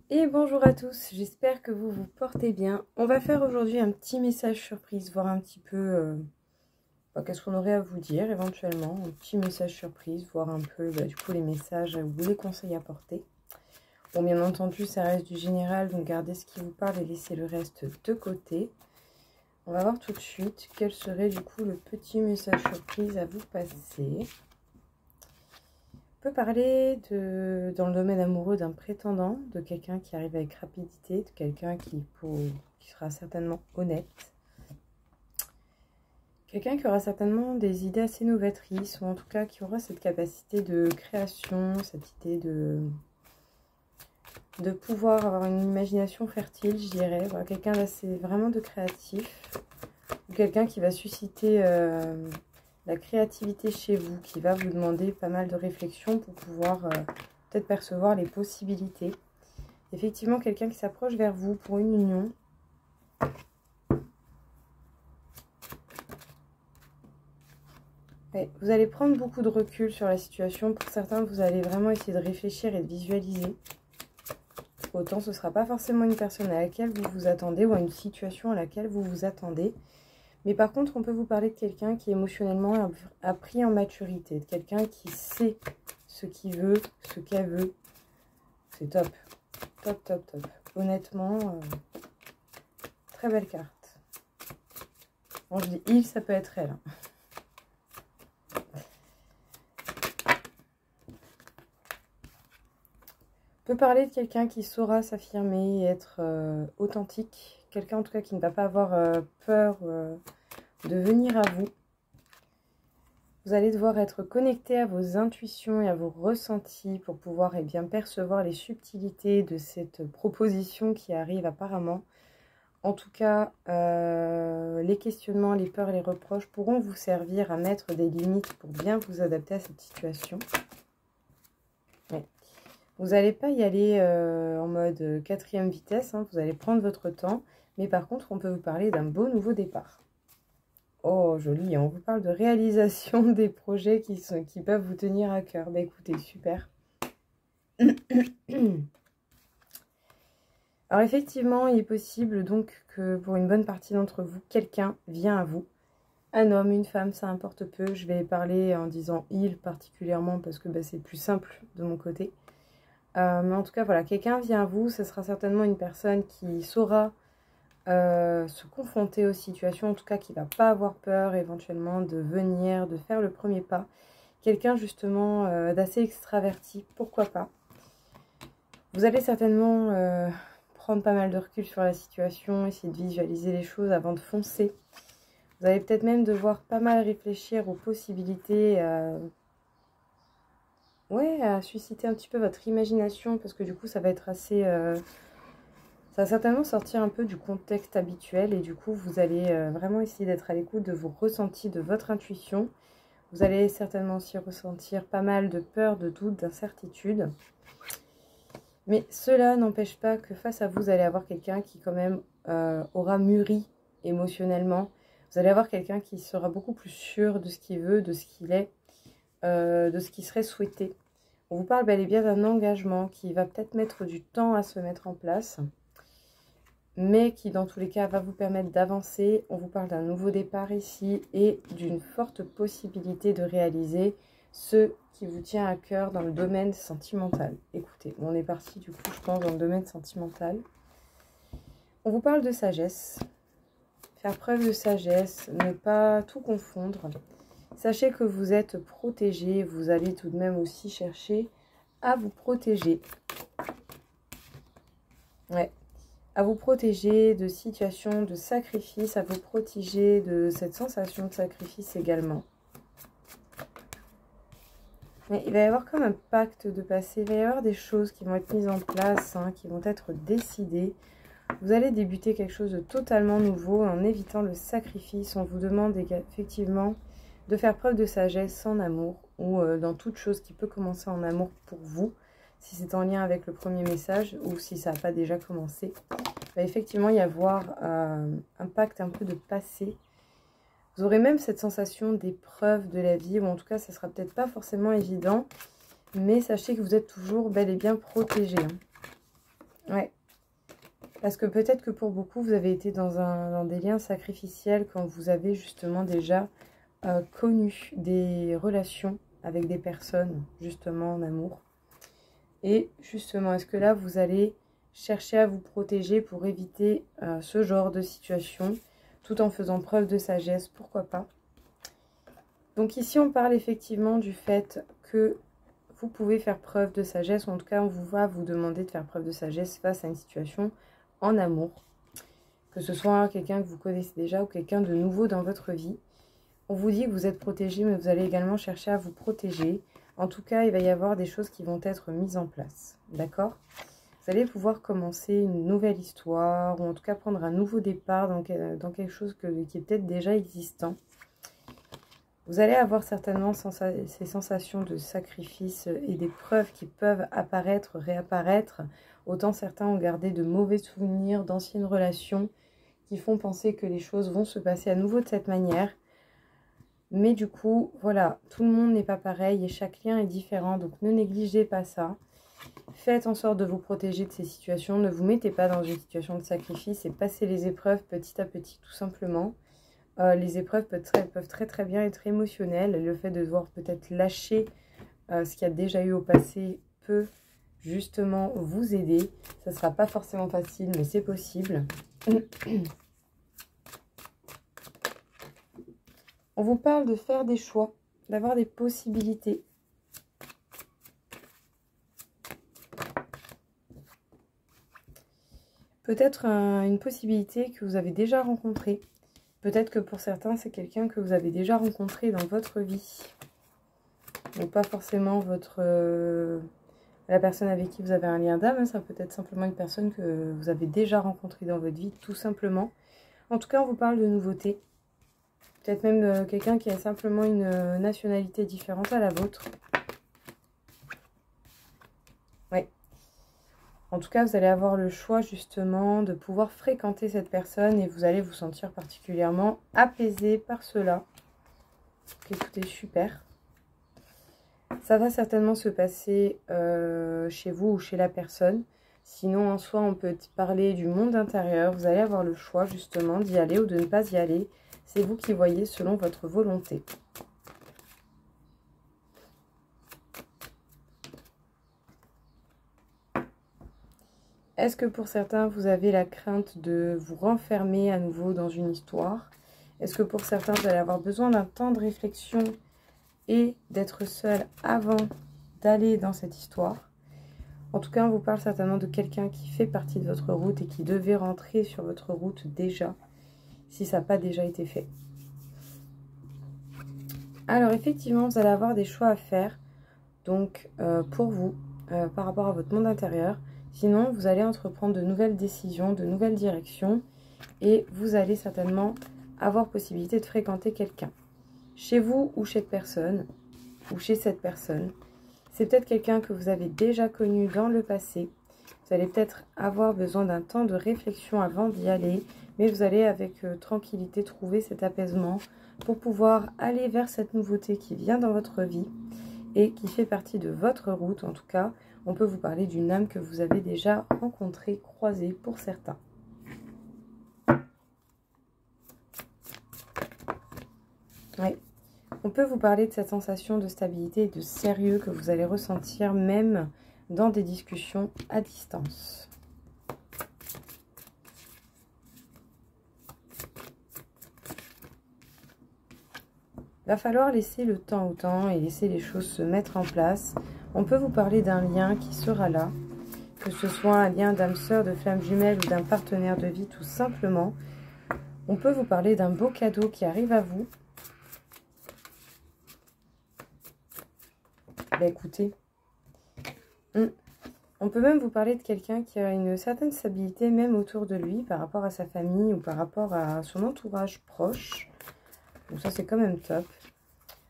Et bonjour à tous, j'espère que vous vous portez bien. On va faire aujourd'hui un petit message surprise, voir un petit peu qu'est-ce qu'on aurait à vous dire éventuellement. Un petit message surprise, voir un peu du coup les messages ou les conseils à porter. Bon, bien entendu, ça reste du général, donc gardez ce qui vous parle et laissez le reste de côté. On va voir tout de suite quel serait du coup le petit message surprise à vous passer. On peut parler dans le domaine amoureux d'un prétendant, de quelqu'un qui arrive avec rapidité, de quelqu'un qui sera certainement honnête. Quelqu'un qui aura certainement des idées assez novatrices, ou en tout cas qui aura cette capacité de création, cette idée de pouvoir avoir une imagination fertile, je dirais. Voilà, quelqu'un d'assez vraiment de créatif, ou quelqu'un qui va susciter la créativité chez vous, qui va vous demander pas mal de réflexion pour pouvoir peut-être percevoir les possibilités. Effectivement, quelqu'un qui s'approche vers vous pour une union. Ouais, vous allez prendre beaucoup de recul sur la situation. Pour certains, vous allez vraiment essayer de réfléchir et de visualiser. Autant ce ne sera pas forcément une personne à laquelle vous vous attendez ou à une situation à laquelle vous vous attendez. Mais par contre, on peut vous parler de quelqu'un qui émotionnellement a pris en maturité, de quelqu'un qui sait ce qu'il veut, ce qu'elle veut. C'est top. Top, top, top. Honnêtement, très belle carte. Bon, je dis il, ça peut être elle. On peut parler de quelqu'un qui saura s'affirmer et être authentique. Quelqu'un en tout cas qui ne va pas avoir peur de venir à vous. Vous allez devoir être connecté à vos intuitions et à vos ressentis pour pouvoir bien percevoir les subtilités de cette proposition qui arrive apparemment. En tout cas, les questionnements, les peurs et les reproches pourront vous servir à mettre des limites pour bien vous adapter à cette situation. Ouais. Vous n'allez pas y aller en mode quatrième vitesse, hein, vous allez prendre votre temps. Mais par contre, on peut vous parler d'un beau nouveau départ. Oh, joli, on vous parle de réalisation des projets qui peuvent vous tenir à cœur. Bah écoutez, super. Alors effectivement, il est possible donc que pour une bonne partie d'entre vous, quelqu'un vient à vous. Un homme, une femme, ça importe peu. Je vais parler en disant « il » particulièrement parce que c'est plus simple de mon côté. Mais en tout cas, voilà, quelqu'un vient à vous. Ce sera certainement une personne qui saura se confronter aux situations, en tout cas qui ne va pas avoir peur éventuellement de venir, de faire le premier pas. Quelqu'un justement d'assez extraverti, pourquoi pas. Vous allez certainement prendre pas mal de recul sur la situation, essayer de visualiser les choses avant de foncer. Vous allez peut-être même devoir pas mal réfléchir aux possibilités, à susciter un petit peu votre imagination, parce que du coup ça va être assez... ça va certainement sortir un peu du contexte habituel et du coup, vous allez vraiment essayer d'être à l'écoute de vos ressentis, de votre intuition. Vous allez certainement aussi ressentir pas mal de peur, de doute, d'incertitude. Mais cela n'empêche pas que face à vous, vous allez avoir quelqu'un qui quand même aura mûri émotionnellement. Vous allez avoir quelqu'un qui sera beaucoup plus sûr de ce qu'il veut, de ce qu'il est, de ce qui serait souhaité. On vous parle bel et bien d'un engagement qui va peut-être mettre du temps à se mettre en place, mais qui dans tous les cas va vous permettre d'avancer. On vous parle d'un nouveau départ ici et d'une forte possibilité de réaliser ce qui vous tient à cœur dans le domaine sentimental. Écoutez, on est parti du coup, je pense, dans le domaine sentimental. On vous parle de sagesse, faire preuve de sagesse, ne pas tout confondre. Sachez que vous êtes protégé, vous allez tout de même aussi chercher à vous protéger. Ouais. À vous protéger de situations de sacrifice, à vous protéger de cette sensation de sacrifice également. Mais il va y avoir comme un pacte de passé, il va y avoir des choses qui vont être mises en place, qui vont être décidées. Vous allez débuter quelque chose de totalement nouveau en évitant le sacrifice. On vous demande effectivement de faire preuve de sagesse en amour ou dans toute chose qui peut commencer en amour pour vous, si c'est en lien avec le premier message ou si ça n'a pas déjà commencé. Il va effectivement y avoir un pacte un peu de passé. Vous aurez même cette sensation d'épreuve de la vie, ou en tout cas, ça sera peut-être pas forcément évident, mais sachez que vous êtes toujours bel et bien protégé. Ouais. Parce que peut-être que pour beaucoup, vous avez été dans des liens sacrificiels quand vous avez justement déjà connu des relations avec des personnes, justement en amour. Et justement, est-ce que là, vous allez chercher à vous protéger pour éviter ce genre de situation, tout en faisant preuve de sagesse, pourquoi pas. Donc ici, on parle effectivement du fait que vous pouvez faire preuve de sagesse, ou en tout cas, on va vous demander de faire preuve de sagesse face à une situation en amour. Que ce soit quelqu'un que vous connaissez déjà ou quelqu'un de nouveau dans votre vie. On vous dit que vous êtes protégé, mais vous allez également chercher à vous protéger. En tout cas, il va y avoir des choses qui vont être mises en place. D'accord ? Vous allez pouvoir commencer une nouvelle histoire, ou en tout cas prendre un nouveau départ dans quelque chose qui est peut-être déjà existant. Vous allez avoir certainement ces sensations de sacrifice et des preuves qui peuvent apparaître, réapparaître. Autant certains ont gardé de mauvais souvenirs d'anciennes relations qui font penser que les choses vont se passer à nouveau de cette manière. Mais du coup, voilà, tout le monde n'est pas pareil et chaque lien est différent. Donc ne négligez pas ça. Faites en sorte de vous protéger de ces situations. Ne vous mettez pas dans une situation de sacrifice et passez les épreuves petit à petit, tout simplement. Les épreuves peuvent très bien être émotionnelles. Le fait de devoir peut-être lâcher ce qu'il y a déjà eu au passé peut justement vous aider. Ça ne sera pas forcément facile, mais c'est possible. On vous parle de faire des choix, d'avoir des possibilités. Peut-être une possibilité que vous avez déjà rencontrée. Peut-être que pour certains, c'est quelqu'un que vous avez déjà rencontré dans votre vie. Donc pas forcément la personne avec qui vous avez un lien d'âme. Ça peut être simplement une personne que vous avez déjà rencontrée dans votre vie, tout simplement. En tout cas, on vous parle de nouveautés. Peut-être même quelqu'un qui a simplement une nationalité différente à la vôtre. Ouais. En tout cas, vous allez avoir le choix justement de pouvoir fréquenter cette personne et vous allez vous sentir particulièrement apaisé par cela. Donc écoutez, super. Ça va certainement se passer chez vous ou chez la personne. Sinon, en soi, on peut parler du monde intérieur. Vous allez avoir le choix justement d'y aller ou de ne pas y aller. C'est vous qui voyez selon votre volonté. Est-ce que pour certains, vous avez la crainte de vous renfermer à nouveau dans une histoire? Est-ce que pour certains, vous allez avoir besoin d'un temps de réflexion et d'être seul avant d'aller dans cette histoire? En tout cas, on vous parle certainement de quelqu'un qui fait partie de votre route et qui devait rentrer sur votre route déjà, si ça n'a pas déjà été fait. Alors effectivement, vous allez avoir des choix à faire, donc pour vous, par rapport à votre monde intérieur. Sinon, vous allez entreprendre de nouvelles décisions, de nouvelles directions et vous allez certainement avoir possibilité de fréquenter quelqu'un. Chez vous ou chez cette personne, c'est peut-être quelqu'un que vous avez déjà connu dans le passé. Vous allez peut-être avoir besoin d'un temps de réflexion avant d'y aller, mais vous allez avec tranquillité trouver cet apaisement pour pouvoir aller vers cette nouveauté qui vient dans votre vie et qui fait partie de votre route. En tout cas, on peut vous parler d'une âme que vous avez déjà rencontrée, croisée pour certains. Oui. On peut vous parler de cette sensation de stabilité et de sérieux que vous allez ressentir même dans des discussions à distance. Il va falloir laisser le temps au temps et laisser les choses se mettre en place. On peut vous parler d'un lien qui sera là, que ce soit un lien d'âme sœur, de flamme jumelle ou d'un partenaire de vie tout simplement. On peut vous parler d'un beau cadeau qui arrive à vous. Ben écoutez, on peut même vous parler de quelqu'un qui a une certaine stabilité même autour de lui par rapport à sa famille ou par rapport à son entourage proche. Donc ça c'est quand même top.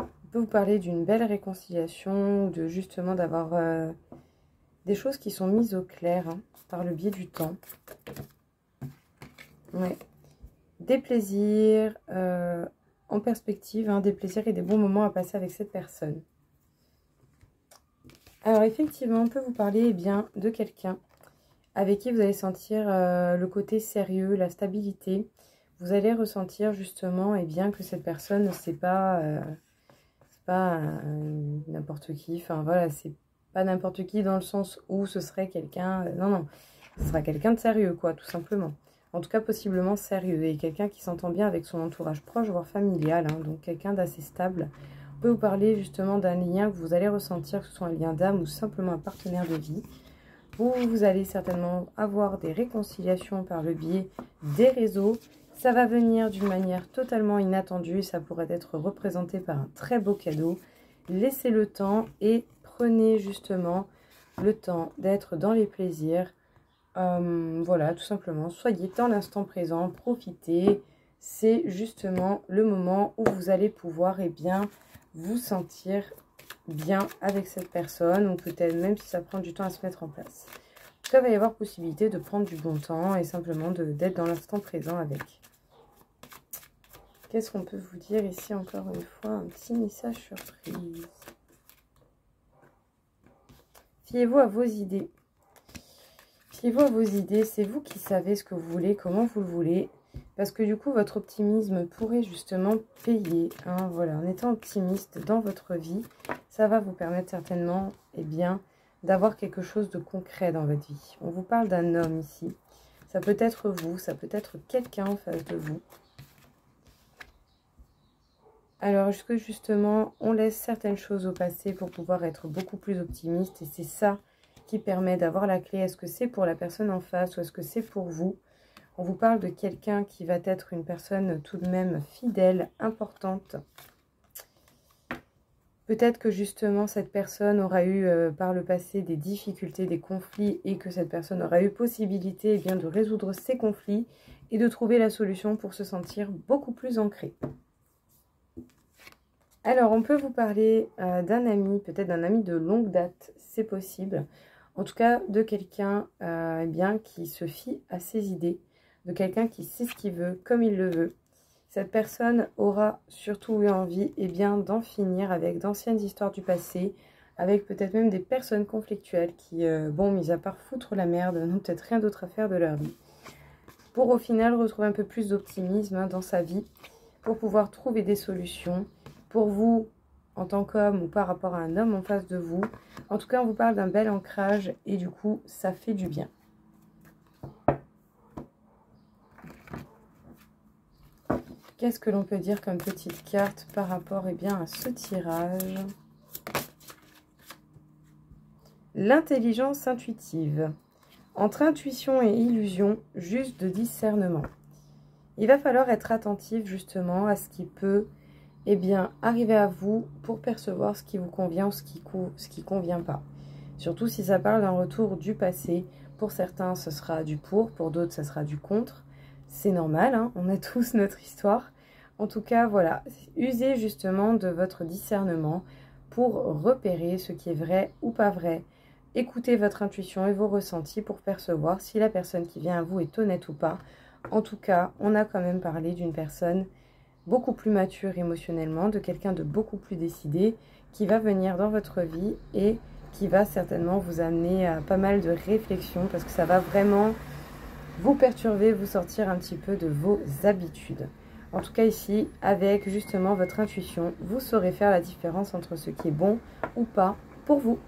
On peut vous parler d'une belle réconciliation, de justement d'avoir des choses qui sont mises au clair par le biais du temps. Ouais. Des plaisirs en perspective, des plaisirs et des bons moments à passer avec cette personne. Alors effectivement, on peut vous parler de quelqu'un avec qui vous allez sentir le côté sérieux, la stabilité. Vous allez ressentir justement et bien que cette personne, c'est pas n'importe qui. Enfin voilà, c'est pas n'importe qui dans le sens où ce serait quelqu'un... non, non, ce sera quelqu'un de sérieux, quoi, tout simplement. En tout cas, possiblement sérieux. Et quelqu'un qui s'entend bien avec son entourage proche, voire familial. Hein, donc quelqu'un d'assez stable. On peut vous parler justement d'un lien que vous allez ressentir, que ce soit un lien d'âme ou simplement un partenaire de vie. Vous allez certainement avoir des réconciliations par le biais des réseaux. Ça va venir d'une manière totalement inattendue. Ça pourrait être représenté par un très beau cadeau. Laissez le temps et prenez justement le temps d'être dans les plaisirs. Voilà, tout simplement. Soyez dans l'instant présent, profitez. C'est justement le moment où vous allez pouvoir vous sentir bien avec cette personne, ou peut-être même si ça prend du temps à se mettre en place. En tout cas, il va y avoir possibilité de prendre du bon temps et simplement d'être dans l'instant présent avec. Qu'est-ce qu'on peut vous dire ici encore une fois? Un petit message surprise. Fiez-vous à vos idées. Fiez-vous à vos idées, c'est vous qui savez ce que vous voulez, comment vous le voulez. Parce que du coup, votre optimisme pourrait justement payer. Hein, voilà, en étant optimiste dans votre vie, ça va vous permettre certainement d'avoir quelque chose de concret dans votre vie. On vous parle d'un homme ici. Ça peut être vous, ça peut être quelqu'un en face de vous. Alors, justement, on laisse certaines choses au passé pour pouvoir être beaucoup plus optimiste. Et c'est ça qui permet d'avoir la clé. Est-ce que c'est pour la personne en face ou est-ce que c'est pour vous? On vous parle de quelqu'un qui va être une personne tout de même fidèle, importante. Peut-être que justement cette personne aura eu par le passé des difficultés, des conflits et que cette personne aura eu possibilité de résoudre ces conflits et de trouver la solution pour se sentir beaucoup plus ancré. Alors on peut vous parler d'un ami, peut-être d'un ami de longue date, c'est possible. En tout cas de quelqu'un qui se fie à ses idées. De quelqu'un qui sait ce qu'il veut, comme il le veut. Cette personne aura surtout eu envie d'en finir avec d'anciennes histoires du passé, avec peut-être même des personnes conflictuelles qui, mis à part foutre la merde, n'ont peut-être rien d'autre à faire de leur vie. Pour au final retrouver un peu plus d'optimisme dans sa vie, pour pouvoir trouver des solutions, pour vous en tant qu'homme ou par rapport à un homme en face de vous. En tout cas, on vous parle d'un bel ancrage et du coup, ça fait du bien. Qu'est-ce que l'on peut dire comme petite carte par rapport à ce tirage? L'intelligence intuitive. Entre intuition et illusion, juste de discernement. Il va falloir être attentif justement à ce qui peut arriver à vous pour percevoir ce qui vous convient ou ce qui convient pas. Surtout si ça parle d'un retour du passé. Pour certains, ce sera du pour d'autres, ça sera du contre. C'est normal, hein, on a tous notre histoire. En tout cas, voilà, usez justement de votre discernement pour repérer ce qui est vrai ou pas vrai. Écoutez votre intuition et vos ressentis pour percevoir si la personne qui vient à vous est honnête ou pas. En tout cas, on a quand même parlé d'une personne beaucoup plus mature émotionnellement, de quelqu'un de beaucoup plus décidé, qui va venir dans votre vie et qui va certainement vous amener à pas mal de réflexions parce que ça va vraiment vous perturber, vous sortir un petit peu de vos habitudes. En tout cas ici, avec justement votre intuition, vous saurez faire la différence entre ce qui est bon ou pas pour vous.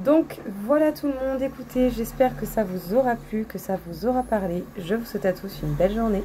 Donc voilà tout le monde, écoutez, j'espère que ça vous aura plu, que ça vous aura parlé. Je vous souhaite à tous une belle journée.